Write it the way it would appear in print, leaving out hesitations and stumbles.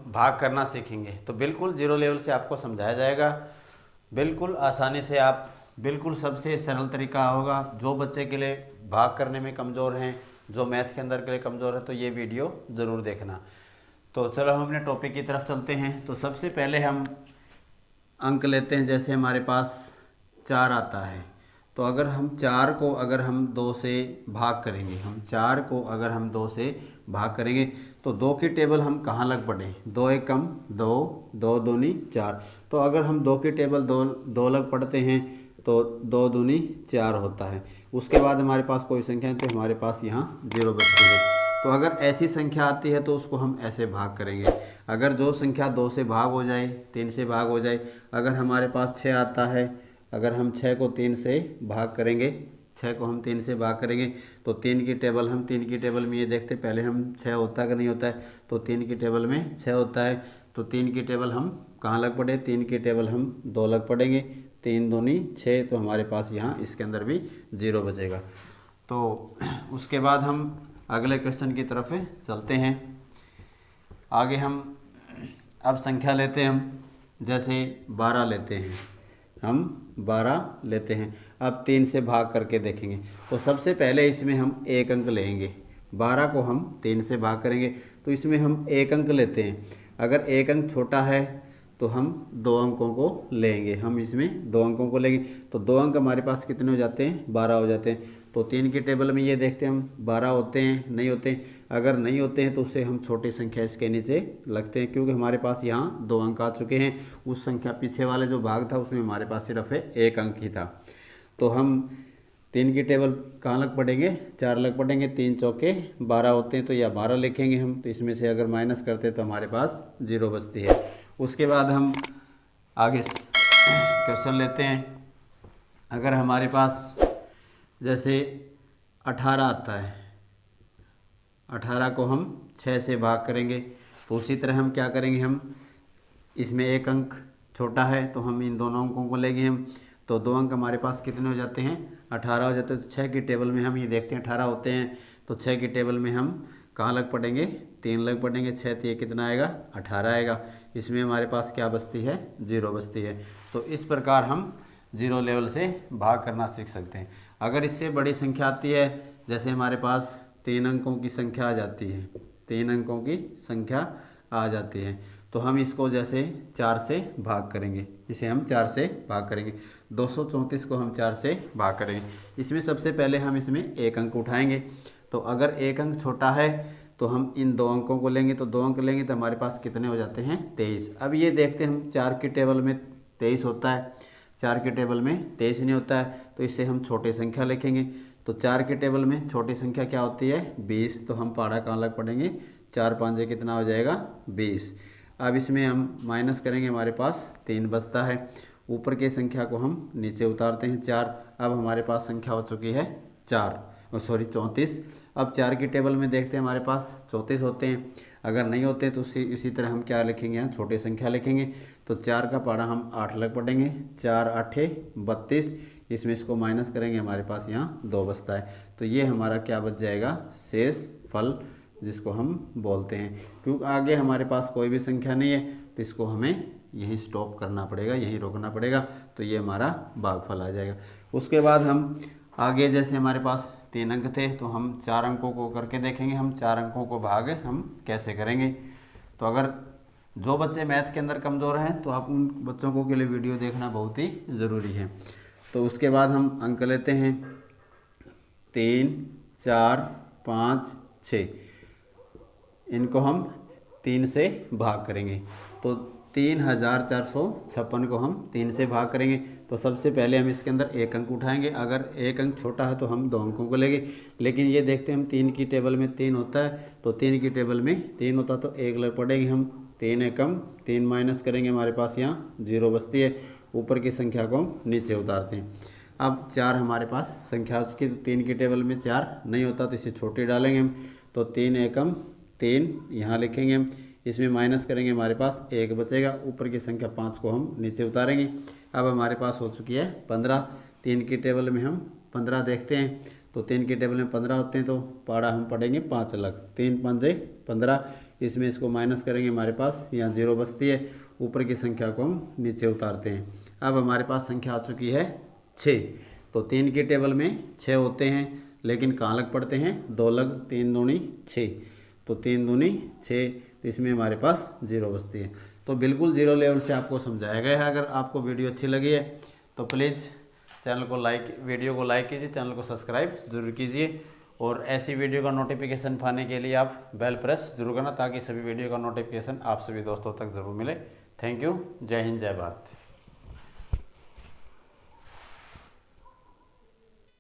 भाग करना सीखेंगे। तो बिल्कुल जीरो लेवल से आपको समझाया जाएगा, बिल्कुल आसानी से आप, बिल्कुल सबसे सरल तरीका होगा। जो बच्चे के लिए भाग करने में कमज़ोर हैं, जो मैथ के अंदर के लिए कमज़ोर है, तो ये वीडियो ज़रूर देखना। तो चलो हम अपने टॉपिक की तरफ चलते हैं। तो सबसे पहले हम अंक लेते हैं। जैसे हमारे पास 4 आता है, तो अगर हम 4 को अगर हम 2 से भाग करेंगे, हम 4 को अगर हम 2 से भाग करेंगे तो 2 की टेबल हम कहाँ लग पड़े, 2 एकम 2, 2 दूनी 4। तो अगर हम 2 की टेबल 2 लग पड़ते हैं तो 2 दूनी 4 होता है। उसके बाद हमारे पास कोई संख्या है तो हमारे पास यहाँ 0 बचती है। तो अगर ऐसी संख्या आती है तो उसको हम ऐसे भाग करेंगे। अगर जो संख्या 2 से भाग हो जाए, 3 से भाग हो जाए, अगर हमारे पास 6 आता है, अगर हम 6 को 3 से भाग करेंगे, 6 को हम 3 से भाग करेंगे तो 3 की टेबल, हम 3 की टेबल में ये देखते पहले हम 6 होता है कि नहीं होता है, तो 3 की टेबल में 6 होता है। तो 3 की टेबल हम कहाँ लग पड़े, 3 की टेबल हम 2 लग पड़ेंगे, 3 दूनी 6, तो हमारे पास यहाँ इसके अंदर भी 0 बचेगा। तो उसके बाद हम अगले क्वेश्चन की तरफ चलते हैं। आगे हम अब संख्या लेते हैं, हम जैसे 12 लेते हैं, हम 12 लेते हैं। अब 3 से भाग करके देखेंगे। तो सबसे पहले इसमें हम एक अंक लेंगे। 12 को हम 3 से भाग करेंगे तो इसमें हम एक अंक लेते हैं। अगर एक अंक छोटा है तो हम 2 अंकों को लेंगे, हम इसमें 2 अंकों को लेंगे। तो 2 अंक हमारे पास कितने हो जाते हैं, 12 हो जाते हैं। तो 3 की टेबल में ये देखते हैं हम 12 होते हैं, नहीं होते हैं। अगर नहीं होते हैं तो उससे हम छोटी संख्या इसके नीचे लगते हैं, क्योंकि हमारे पास यहाँ 2 अंक आ चुके हैं। उस संख्या पीछे वाले जो भाग था उसमें हमारे पास सिर्फ एक अंक ही था। तो हम 3 की टेबल कहाँ लग पड़ेंगे, 4 लग पड़ेंगे। 3 चौके 12 होते हैं, तो या 12 लिखेंगे हम। तो इसमें से अगर माइनस करते तो हमारे पास 0 बचती है। उसके बाद हम आगे क्वेश्चन लेते हैं। अगर हमारे पास जैसे 18 आता है, 18 को हम 6 से भाग करेंगे तो उसी तरह हम क्या करेंगे, हम इसमें एक अंक छोटा है तो हम इन दोनों अंकों को लेंगे हम। तो 2 अंक हमारे पास कितने हो जाते हैं, 18 हो जाते हैं। तो 6 की टेबल में हम ये देखते हैं 18 होते हैं, तो 6 की टेबल में हम कहाँ लग पड़ेंगे, 3 लग पड़ेंगे। 6 तो ये कितना आएगा, 18 आएगा। इसमें हमारे पास क्या बचती है, 0 बचती है। तो इस प्रकार हम 0 लेवल से भाग करना सीख सकते हैं। अगर इससे बड़ी संख्या आती है, जैसे हमारे पास 3 अंकों की संख्या आ जाती है, 3 अंकों की संख्या आ जाती है, तो हम इसको जैसे 4 से भाग करेंगे, इसे हम 4 से भाग करेंगे। 234 को हम 4 से भाग करेंगे। इसमें सबसे पहले हम इसमें एक अंक उठाएंगे। तो अगर एक अंक छोटा है तो हम इन 2 अंकों को लेंगे। तो 2 अंक लेंगे तो हमारे पास कितने हो जाते हैं, 23। अब ये देखते हैं हम 4 की टेबल में 23 होता है, 4 की टेबल में 23 नहीं होता है, तो इससे हम छोटी संख्या लिखेंगे। तो 4 की टेबल में छोटी संख्या क्या होती है, 20। तो हम पहाड़ा कहाँ लग पड़ेंगे, 4 5 कितना हो जाएगा, 20। अब इसमें हम माइनस करेंगे, हमारे पास 3 बचता है। ऊपर की संख्या को हम नीचे उतारते हैं 4। अब हमारे पास संख्या हो चुकी है 34। अब 4 की टेबल में देखते हैं हमारे पास 34 होते हैं। अगर नहीं होते तो इसी तरह हम क्या लिखेंगे, यहाँ छोटी संख्या लिखेंगे। तो 4 का पहाड़ा हम 8 लग पड़ेंगे, 4 8 32। इसमें इसको माइनस करेंगे, हमारे पास यहाँ 2 बचता है। तो ये हमारा क्या बच जाएगा, शेष फल, जिसको हम बोलते हैं। क्योंकि आगे हमारे पास कोई भी संख्या नहीं है तो इसको हमें यहीं स्टॉप करना पड़ेगा, यहीं रोकना पड़ेगा। तो ये हमारा भागफल आ जाएगा। उसके बाद हम आगे जैसे हमारे पास 3 अंक थे तो हम 4 अंकों को करके देखेंगे, हम 4 अंकों को भाग हम कैसे करेंगे। तो अगर जो बच्चे मैथ के अंदर कमज़ोर हैं तो आप उन बच्चों को के लिए वीडियो देखना बहुत ही ज़रूरी है। तो उसके बाद हम अंक लेते हैं 3 4 5 6, इनको हम 3 से भाग करेंगे। तो 3456 को हम 3 से भाग करेंगे। तो सबसे पहले हम इसके अंदर एक अंक उठाएंगे। अगर एक अंक छोटा है तो हम 2 अंकों को लेंगे। लेकिन ये देखते हैं हम 3 की टेबल में 3 होता है, तो 3 की टेबल में 3 होता तो 1 लग पड़ेंगे हम। 3 एकम 3 माइनस करेंगे, हमारे पास यहाँ 0 बचती है। ऊपर की संख्या को हम नीचे उतारते हैं। अब 4 हमारे पास संख्या उसकी, तो 3 की टेबल में 4 नहीं होता तो इसे छोटी डालेंगे हम। तो 3 एकम 3 यहाँ लिखेंगे हम। इसमें माइनस करेंगे, हमारे पास 1 बचेगा। ऊपर की संख्या 5 को हम नीचे उतारेंगे। अब हमारे पास हो चुकी है 15। 3 की टेबल में हम 15 देखते हैं, तो 3 की टेबल में 15 होते हैं, तो पहाड़ा हम पढ़ेंगे 5 अलग। 3 5 15, इसमें इसको माइनस करेंगे, हमारे पास यहाँ 0 बचती है, ऊपर की संख्या को हम नीचे उतारते हैं। अब हमारे पास संख्या आ चुकी है 6। तो 3 की टेबल में 6 होते हैं, लेकिन कहाँ लग पड़ते हैं, 2 लग, 3 दूनी 6, तो 3 दूनी 6, तो इसमें हमारे पास 0 बचती है। तो बिल्कुल जीरो लेवल से आपको समझाया गया है। अगर आपको वीडियो अच्छी लगी है तो प्लीज़ चैनल को वीडियो को लाइक कीजिए, चैनल को सब्सक्राइब जरूर कीजिए, और ऐसी वीडियो का नोटिफिकेशन पाने के लिए आप बेल प्रेस जरूर करना, ताकि सभी वीडियो का नोटिफिकेशन आप सभी दोस्तों तक जरूर मिले। Thank you. जय हिंद, जय भारत।